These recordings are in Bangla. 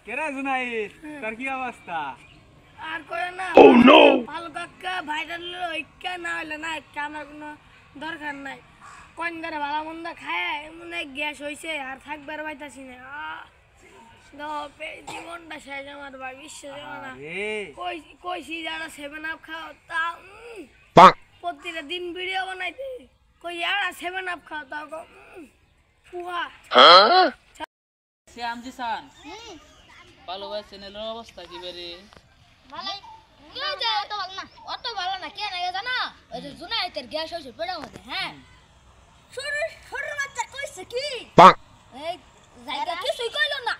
কেরে জুনাইদ তোর কি অবস্থা? আর করে না ভালো কাকা ভাইরাল ঐক্যা না হইলে না আমার কোনো দরকার নাই। কোন ধরে ভালো মন্দ খায় মনে গ্যাস হয়েছে আর থাকবার পাইতাছি না। জীবনটা শেষ আমার ভাই, বিশ্বাস না। কইছি যারা 7 আপ খাও তা প্রতিটা দিন ভিডিও বানাইতে কই যারা 7 আপ খাও তাও পুহা শ্যামজি সান ভালো ভাই চ্যানেলের অবস্থা কি বেরে? ভালো কি যায় অত ভালো না কেন জানা ওই যে জুনাইতের গ্যাস হইছে পেটের মধ্যে। হ্যাঁ শরীর বাচ্চা কইছে কি এই জায়গা কিছুই কইলো না।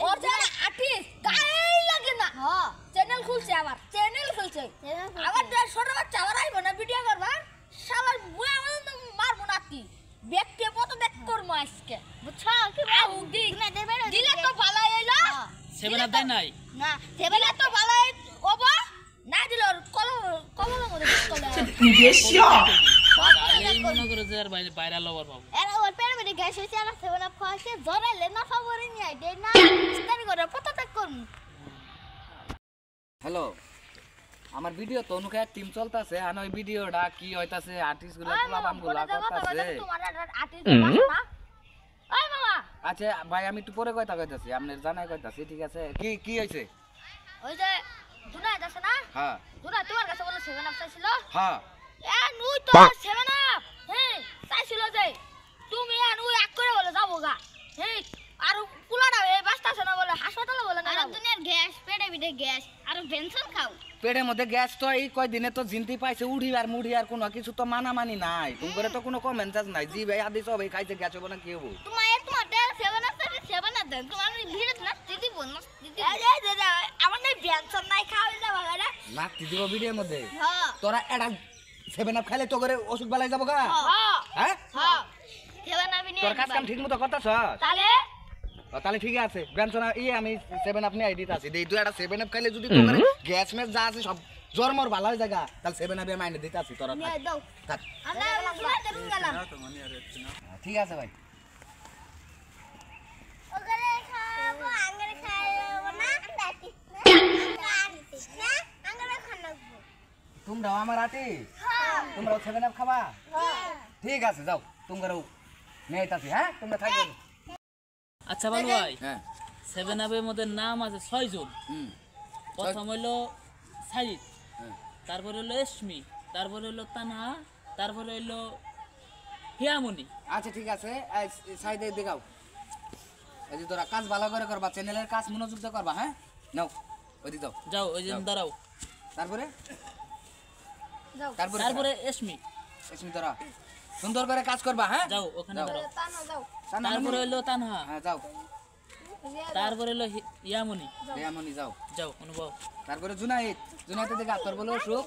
ওর যারা আর্টিস্ট গায়ে লাগে না। হ্যাঁ চ্যানেল খুলছে আবার শরীর বাচ্চা আবার আইবো না ভিডিও করবা সবার বুয়া মারবো না কি ব্যক্তি কত দেখ করবো আজকে বুঝছো কি দিলে তো ভালো হইলো। 7 আপ দেয় নাই না দিলে তো ভালো হবো না দিলে কলমের মধ্যে কলে এই মনে করে যে আর ভাইরাল হবার পাবো। এরা ওর পেটে পেটে গ্যাস হইছে আর 7 আপ খাইছে জরাইলে না ফাবরে নি আই দেই না স্টাডি করে কত টাকা করব। হ্যালো, আমার ভিডিও তো অনুকে টিম চলতেছে আর ওই ভিডিওটা কি হইতাছে আর্টিস্ট গুলো প্রোগ্রাম গুলো করতেছে। তোমার আর্টিস্ট আছে না? ওই মামা আচ্ছা ভাই আমি একটু পরে কইতাছি আপনার জানাই কইতাছি ঠিক আছে। কি কি হইছে? ওই যে দুনাই আছে না? হ্যাঁ দুনাই তোমার কাছে বলে 7 আপ চাইছিল। হ্যাঁ এ নুই তো 7 আপ হ্যাঁ চাইছিল যে তুমি আর নুই এক করে বলে যাবো গা। হ্যাঁ আর পুলাটা এই বাস্তাছে না বলে হাসপাতালে বলে না। আর দুনিয়ার গ্যাস পেটে পেটে গ্যাস আর বেনসন খাও পেটের মধ্যে গ্যাস তো এই কয়দিনে তো জিনতি পাইছে উড়ি আর মুড়ি আর কোনো কিছু তো মানামানি নাই। তুমি করে তো কোনো কমেন্টস নাই জি ভাই আদি সবাই খাইছে গ্যাস হবে না কি হবো? তোমার 7 আপ 7 আপ দেন তোমার ভিড়ে না দিদি বোন না দিদি আমার নাই বেনসন নাই খাওয়া যাবে না না দিদি ভিডিওর মধ্যে হ্যাঁ তোরা এটা 7 আপ খাইলে তো করে অসুখ বালাই যাবো গা। হ্যাঁ হ্যাঁ 7 আপ নিয়ে তোর কাজ কাম ঠিক মতো করতেছ তাহলে তাহলে ঠিক আছে বেনসন আমি 7 আপ নিয়ে আইডিত আছে দেই তুই একটা 7 আপ খাইলে যদি তোর গ্যাস মেস যা আছে সব জরমর ভালো হয়ে জায়গা তাহলে 7 আপ আমি আইনে দিতে আছি তোরা নিয়ে দাও থাক। আমরা ঘুরতে গেলাম ঠিক আছে ভাই ওখানে খাবো আঙ্গরে খাবো না না আঙ্গরে খানাবো তোমরাও আমার আর্টিস্ট তোমরাও 7 আপ খাবা ঠিক আছে যাও তোমরাও নিয়ে আইতাছি। হ্যাঁ তোমরা থাকবে। আচ্ছা ভালো ভাই হ্যাঁ 7 আপের মধ্যে নাম আছে 6 জন। প্রথম হলো সাইদ, তারপরে হলো এসমি, তারপরে হলো তানহা, তারপরে হলো হিয়ামনি। আচ্ছা ঠিক আছে সাইডে দেখাও এই যে তোরা কাজ ভালো করে করবা চ্যানেলের কাজ মনোযোগ দিয়ে করবা। হ্যাঁ নাও ওই দিকে যাও যাও ওই যে দাঁড়াও। তারপরে যাও তারপরে এসমি এসমি তোরা সুন্দর করে কাজ করবা। হ্যাঁ যাও ওখানে দাঁড়াও। তানো যাও তারপরে হলো তানহা, হ্যাঁ যাও তারপরে হলো ইয়ামনি। রেয়ামনি যাও যাও অনুভব। তারপরে জুনাইতে দেখে তোর বলো অসুখ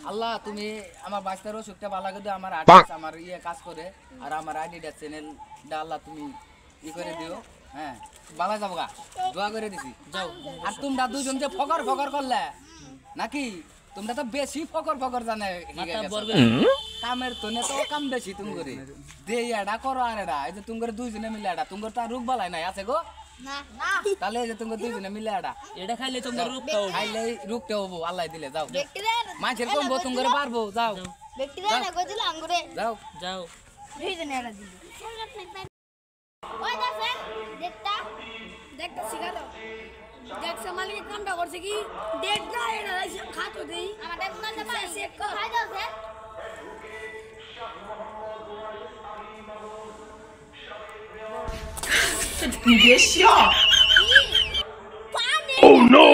আল্লাহ তুমি আমার বাচ্চার অসুখটা ভালো করে দিও। আমার আর্টিস্ট আমার ইয়ে কাজ করে আর আমার আইডিটা চ্যানেলটা আল্লাহ তুমি ই করে দিও। হ্যাঁ ভালো যাবো গা দোয়া করে দিছি যাও। আর তোমরা দুজন যে ফকর ফকর করলে নাকি তোমরা তো বেশি ফকর ফকর জানে মাথা বরবে কামের তো তো কাম বেশি তুমি করে দে এডা করো আর এডা এই যে তুমি করে দুইজনে মিলে এডা তুমি তো রোগ বালাই নাই আছে গো না না তাহলে এই যে তুমি দুইজনে মিলে এডা এটা খাইলে তোমার রূপটা হবে। খাইলে রোগটা হবো আল্লাহ দিলে যাও ব্যক্তিরা মাছের কমবো তুমি করে পারবো যাও ব্যক্তিরা না কইছিল আঙ্গুরে যাও যাও দুইজনে এরা দিল ওই দেখেন দেখতে শিখালো দেখছে মালিক কামটা করছে কি দেখ না এটা খাতো দেই আমার দেখ না যে ভাই চেক কর খাই দাও স্যার Oh no!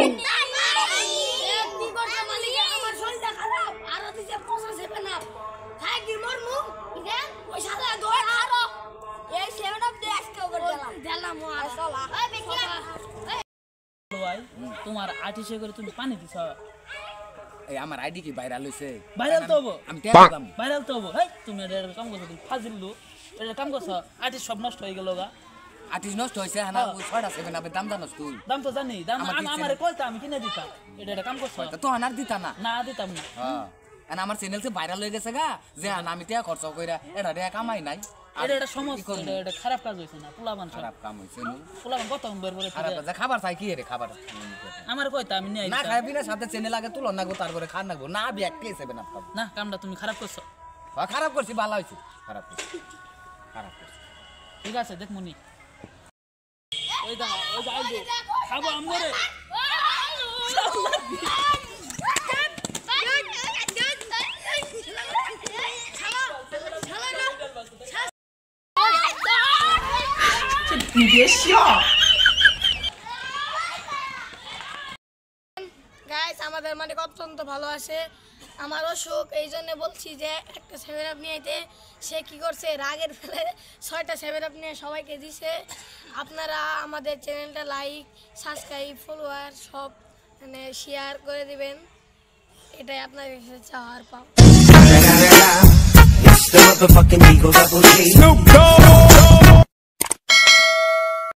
কি করছে মালিক আমার শরীরটা খারাপ আর দিছে 7 আপ খাই কি মরমু দেন ওই শালা দই আরো এই 7 আপ দে আজকে ওকে দিলাম আর শালা ওই ব্যক্তিরা ভাই তোমার আর্টিস্ট করে তুমি পানি দিছ। এই আমার আইডি কি ভাইরাল হইছে ভাইরাল তো হবো, আমি টেক দিলাম ভাইরাল তো হবো। হেই তুমি এটা কাম করছো, তুমি ফাজিল লো এটা কাম করছো। আর্টিস্ট সব নষ্ট হয়ে গেল গা। আর্টিস্ট নষ্ট হইছে হানা ওই 6টা 7 আপে দাম জানোস তুই দাম তো জানি, দাম আমারে কইতা আমি কিনে দিতাম। এটা কাম করছো তো হানার দিতা না না দিতাম না। হ্যাঁ আর আমার চ্যানেল সে ভাইরাল হয়ে গেছে গা যে আমি টিয়া খরচ কইরা এটা টিয়া কামাই নাই এটা এটা সমস্যা, এটা খারাপ কাজ হইছে না, পোলাপান খারাপ কাম হইছে নো পোলাপান কত বের করে খারাপ কাজ খাবার চাই কি রে খাবার আমার কইতা আমি নিয়ে না খাবি না সাথে চেনে লাগে তুলন নাগবো তারপরে খান নাগবো না ব্যাগ কে সেবে না খাবো না কামটা তুমি খারাপ করছো। খারাপ করছি ভালো হইছে খারাপ করছি ঠিক আছে দেখ মনি ওই দা ওই যা আইবো খাবো আমরে গাইস আমাদের মানে অত্যন্ত ভালো আছে আমার অসুখ এই জন্য বলছি যে একটা 7 আপ নিয়ে আইতে সে কি করছে রাগের ফেলে 6টা 7 আপ নিয়ে সবাইকে দিছে আপনারা আমাদের চ্যানেলটা লাইক সাবস্ক্রাইব ফলোয়ার সব মানে শেয়ার করে দিবেন এটাই আপনাদের কাছে চাওয়ার পাও It's the motherfucking Eagle Double G. Snoop Dogg.